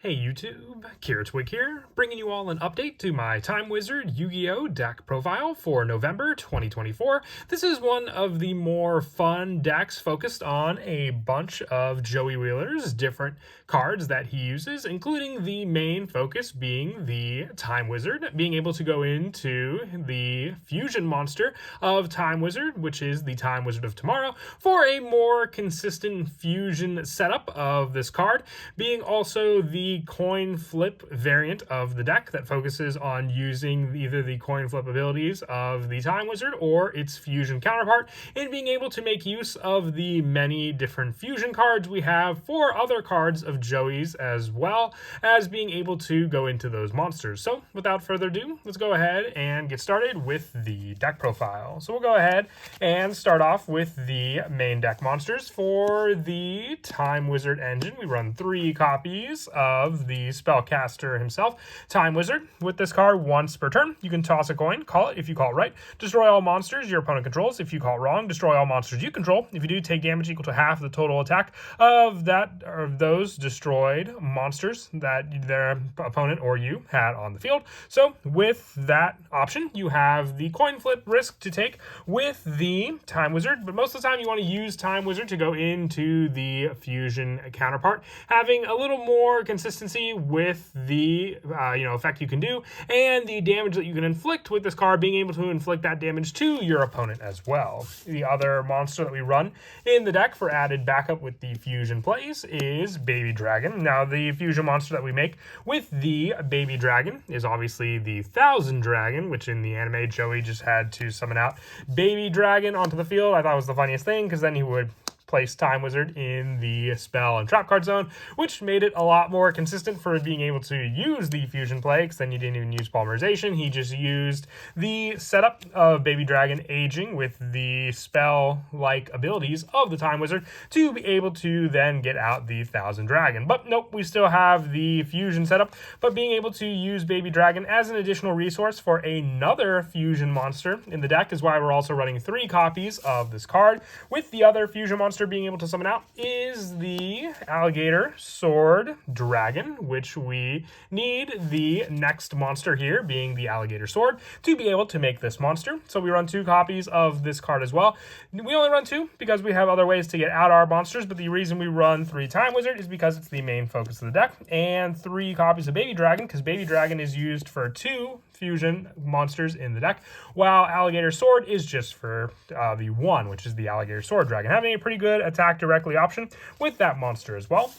Hey YouTube, Twig here, bringing you all an update to my Time Wizard Yu-Gi-Oh! Deck profile for November 2024. This is one of the more fun decks focused on a bunch of Joey Wheeler's different cards that he uses, including the main focus being the Time Wizard, being able to go into the fusion monster of Time Wizard, which is the Time Wizard of Tomorrow, for a more consistent fusion setup of this card, being also the coin flip variant of the deck that focuses on using either the coin flip abilities of the Time Wizard or its fusion counterpart, and being able to make use of the many different fusion cards we have for other cards of Joey's, as well as being able to go into those monsters. So without further ado, let's go ahead and get started with the deck profile. So we'll go ahead and start off with the main deck monsters. For the Time Wizard engine, we run 3 copies of the spellcaster himself, Time Wizard. With this card, once per turn, you can toss a coin, call it. If you call it right, destroy all monsters your opponent controls. If you call it wrong, destroy all monsters you control. If you do, take damage equal to half the total attack of those destroyed monsters that their opponent or you had on the field. So with that option, you have the coin flip risk to take with the Time Wizard, but most of the time you want to use Time Wizard to go into the fusion counterpart, having a little more consistency with the effect you can do and the damage that you can inflict with this card, being able to inflict that damage to your opponent as well. The other monster that we run in the deck for added backup with the fusion plays is Baby Dragon. Now, the fusion monster that we make with the Baby Dragon is obviously the Thousand Dragon, which in the anime Joey just had to summon out Baby Dragon onto the field. I thought it was the funniest thing, because then he would place Time Wizard in the spell and trap card zone, which made it a lot more consistent for being able to use the fusion play, because then you didn't even use polymerization. He just used the setup of Baby Dragon aging with the spell-like abilities of the Time Wizard to be able to then get out the Thousand Dragon. But nope, we still have the fusion setup, but being able to use Baby Dragon as an additional resource for another fusion monster in the deck is why we're also running 3 copies of this card, with the other fusion monster being able to summon out is the Alligator Sword Dragon, which we need the next monster here being the Alligator Sword to be able to make this monster. So we run 2 copies of this card as well. We only run 2 because we have other ways to get out our monsters, but the reason we run 3 Time Wizard is because it's the main focus of the deck, and 3 copies of Baby Dragon, because Baby Dragon is used for 2 fusion monsters in the deck, while Alligator Sword is just for the 1, which is the Alligator Sword Dragon, having a pretty good attack directly option with that monster as well.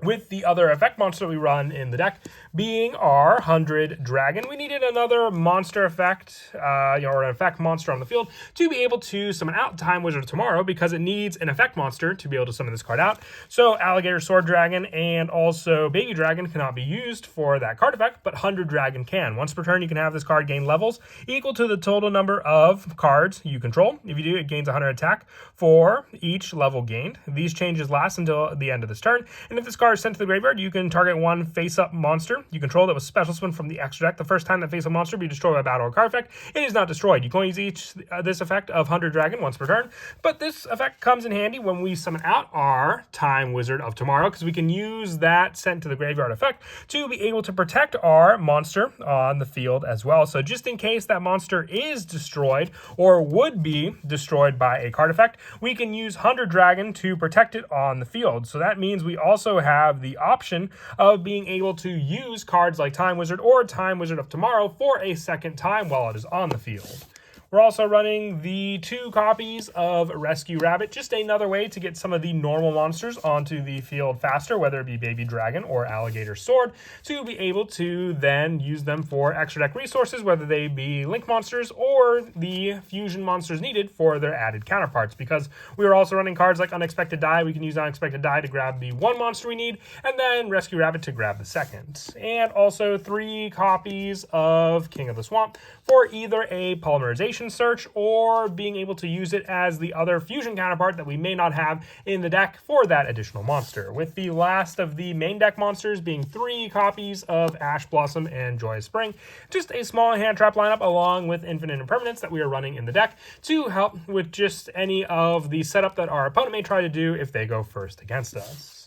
With the other effect monster we run in the deck being our 100 Dragon, we needed another monster effect, or an effect monster on the field to be able to summon out Time Wizard of Tomorrow, because it needs an effect monster to be able to summon this card out. So Alligator Sword Dragon and also Baby Dragon cannot be used for that card effect, but 100 Dragon can. Once per turn, you can have this card gain levels equal to the total number of cards you control. If you do, it gains 100 attack for each level gained. These changes last until the end of this turn, and if this card is sent to the graveyard, you can target 1 face-up monster you control that was special summon from the extra deck. The first time that face-up monster be destroyed by battle or card effect, it is not destroyed. You can only use this effect of 100 Dragon once per turn, but this effect comes in handy when we summon out our Time Wizard of Tomorrow, because we can use that sent to the graveyard effect to be able to protect our monster on the field as well. So just in case that monster is destroyed or would be destroyed by a card effect, we can use 100 Dragon to protect it on the field. So that means we also have the option of being able to use cards like Time Wizard or Time Wizard of Tomorrow for a second time while it is on the field. We're also running the 2 copies of Rescue Rabbit, just another way to get some of the normal monsters onto the field faster, whether it be Baby Dragon or Alligator Sword, to be able to then use them for extra deck resources, whether they be link monsters or the fusion monsters needed for their added counterparts. Because we are also running cards like Unexpected Die, we can use Unexpected Die to grab the 1 monster we need, and then Rescue Rabbit to grab the second. And also 3 copies of King of the Swamp for either a polymerization search or being able to use it as the other fusion counterpart that we may not have in the deck for that additional monster. With the last of the main deck monsters being 3 copies of Ash Blossom and Joyous Spring, just a small hand trap lineup along with Infinite Impermanence that we are running in the deck to help with just any of the setup that our opponent may try to do if they go first against us.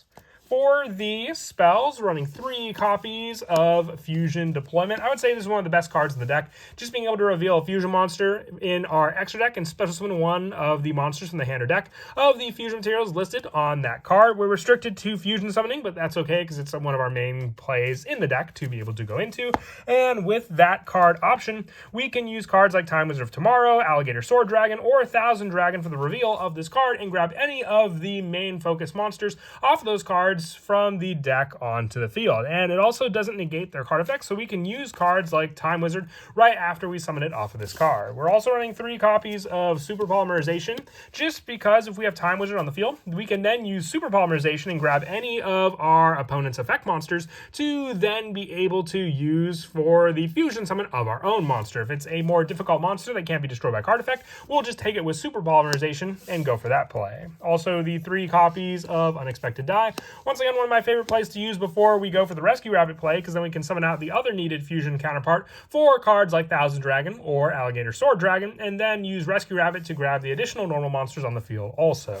For the spells, running 3 copies of Fusion Deployment. I would say this is one of the best cards in the deck. Just being able to reveal a fusion monster in our extra deck and special summon one of the monsters from the hand or deck of the fusion materials listed on that card. We're restricted to fusion summoning, but that's okay because it's one of our main plays in the deck to be able to go into. And with that card option, we can use cards like Time Wizard of Tomorrow, Alligator Sword Dragon, or 1000 Dragon for the reveal of this card and grab any of the main focus monsters off of those cards from the deck onto the field. And it also doesn't negate their card effects, so we can use cards like Time Wizard right after we summon it off of this card. We're also running 3 copies of Super Polymerization, just because if we have Time Wizard on the field, we can then use Super Polymerization and grab any of our opponent's effect monsters to then be able to use for the fusion summon of our own monster. If it's a more difficult monster that can't be destroyed by card effect, we'll just take it with Super Polymerization and go for that play. Also, the 3 copies of Unexpected Die. Once again, one of my favorite plays to use before we go for the Rescue Rabbit play, because then we can summon out the other needed fusion counterpart for cards like 1000 Dragon or Alligator Sword Dragon, and then use Rescue Rabbit to grab the additional normal monsters on the field also.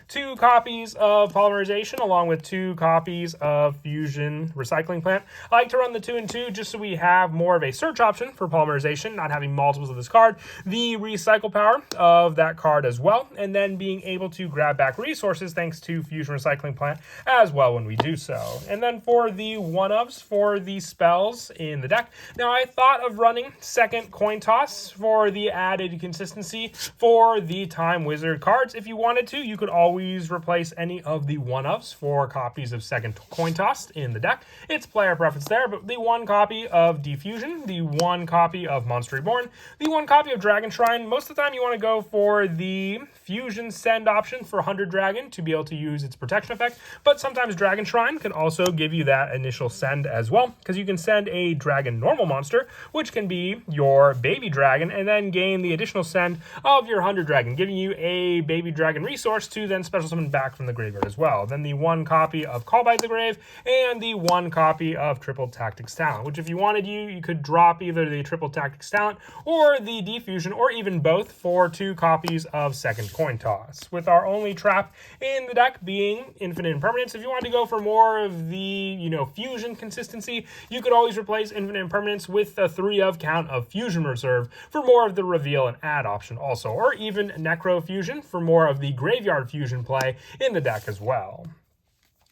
2 copies of Polymerization along with 2 copies of Fusion Recycling Plant. I like to run the 2 and 2 just so we have more of a search option for Polymerization, not having multiples of this card, the recycle power of that card as well, and then being able to grab back resources thanks to Fusion Recycling Plant as well when we do so. And then for the one-ofs for the spells in the deck, now I thought of running second coin toss for the added consistency for the Time Wizard cards. If you wanted to, you could always replace any of the one-ofs for copies of second coin toss in the deck. It's player preference there, but the 1 copy of Defusion, the 1 copy of Monster Reborn, the 1 copy of Dragon Shrine. Most of the time you want to go for the Fusion Send option for 100 Dragon to be able to use its protection effect, but sometimes Dragon Shrine can also give you that initial send as well, because you can send a Dragon normal monster, which can be your baby dragon, and then gain the additional send of your 100 Dragon, giving you a baby dragon resource to then special summon back from the graveyard as well. Then the 1 copy of Call by the Grave and the 1 copy of Triple Tactics Talent, which if you wanted you could drop either the Triple Tactics Talent or the Defusion, or even both for 2 copies of second coin toss. With our only trap in the deck being Infinite Impermanence, if you wanted to go for more of the, fusion consistency, you could always replace Infinite Impermanence with a 3 of count of Fusion Reserve for more of the reveal and add option also, or even Necro Fusion for more of the graveyard fusion play in the deck as well.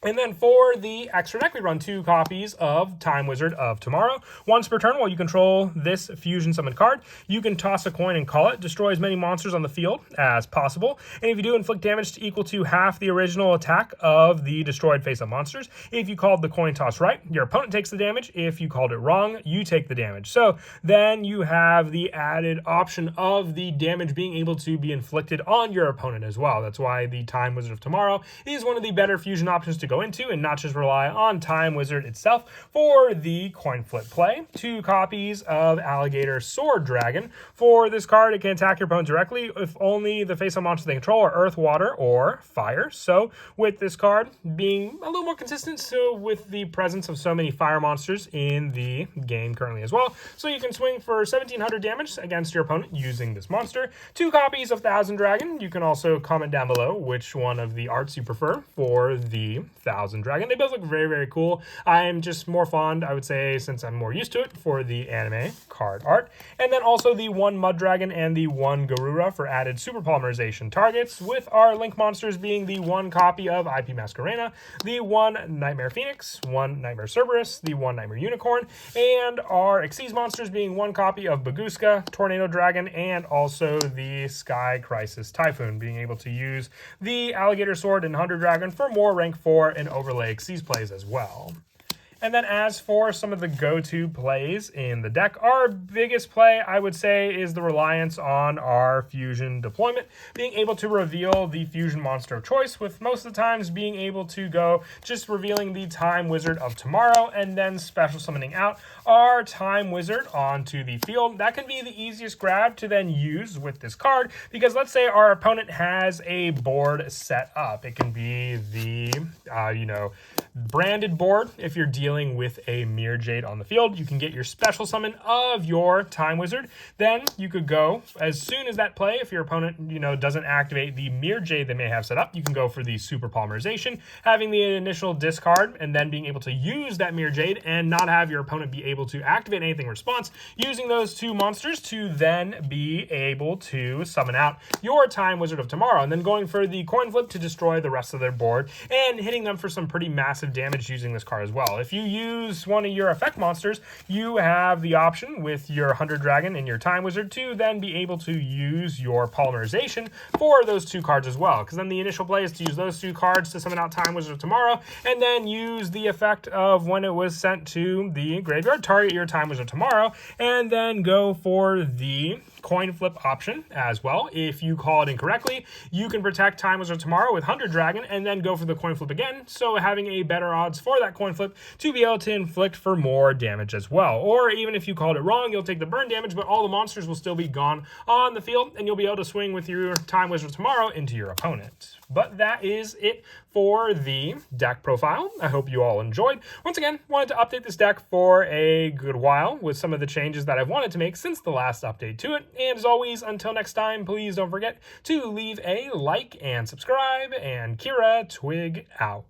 And then for the extra deck, we run 2 copies of Time Wizard of Tomorrow. Once per turn, while you control this fusion summoned card, you can toss a coin and call it. Destroy as many monsters on the field as possible. And if you do, inflict damage equal to half the original attack of the destroyed face-up monsters. If you called the coin toss right, your opponent takes the damage. If you called it wrong, you take the damage. So then you have the added option of the damage being able to be inflicted on your opponent as well. That's why the Time Wizard of Tomorrow is one of the better fusion options to go into and not just rely on Time Wizard itself for the coin flip play. 2 copies of Alligator Sword Dragon. For this card, it can attack your opponent directly if only the face-up monsters they control are earth, water, or fire. So with this card being a little more consistent, so with the presence of so many fire monsters in the game currently as well. So you can swing for 1700 damage against your opponent using this monster. 2 copies of 1000 Dragon. You can also comment down below which one of the arts you prefer for the 1000 Dragon. They both look very, very cool. I'm just more fond, I would say, since I'm more used to it, for the anime card art. And then also the 1 Mud Dragon and the 1 Garura for added super polymerization targets, with our link monsters being the 1 copy of IP Masquerena, the 1 Nightmare Phoenix, 1 Nightmare Cerberus, the 1 Nightmare Unicorn, and our Xyz monsters being 1 copy of Baguska, Tornado Dragon, and also the Sky Crisis Typhoon, being able to use the Alligator Sword and Hunter Dragon for more rank 4 and overlay Xyz plays as well. And then as for some of the go-to plays in the deck, our biggest play, I would say, is the reliance on our Fusion Deployment, being able to reveal the Fusion monster of choice, with most of the times being able to go just revealing the Time Wizard of Tomorrow and then special summoning out our Time Wizard onto the field. That can be the easiest grab to then use with this card, because let's say our opponent has a board set up. It can be the, branded board. If you're dealing with a Mirror Jade on the field, you can get your special summon of your Time Wizard. Then you could go, as soon as that play, if your opponent, doesn't activate the Mirror Jade they may have set up, you can go for the Super Polymerization, having the initial discard, and then being able to use that Mirror Jade and not have your opponent be able to activate anything in response, using those two monsters to then be able to summon out your Time Wizard of Tomorrow, and then going for the coin flip to destroy the rest of their board, and hitting them for some pretty massive damage using this card as well. If you use one of your effect monsters, you have the option with your 100 Dragon and your Time Wizard to then be able to use your Polymerization for those two cards as well, because then the initial play is to use those two cards to summon out Time Wizard of Tomorrow, and then use the effect of when it was sent to the graveyard, target your Time Wizard of Tomorrow, and then go for the coin flip option as well. If you call it incorrectly, you can protect Time Wizard of Tomorrow with 100 Dragon and then go for the coin flip again, so having a better odds for that coin flip to be able to inflict for more damage as well. Or even if you called it wrong, you'll take the burn damage, but all the monsters will still be gone on the field, and you'll be able to swing with your Time Wizard of Tomorrow into your opponent. But that is it for the deck profile. I hope you all enjoyed. Once again, wanted to update this deck for a good while with some of the changes that I've wanted to make since the last update to it. And as always, until next time, please don't forget to leave a like and subscribe, and Kira Twig out.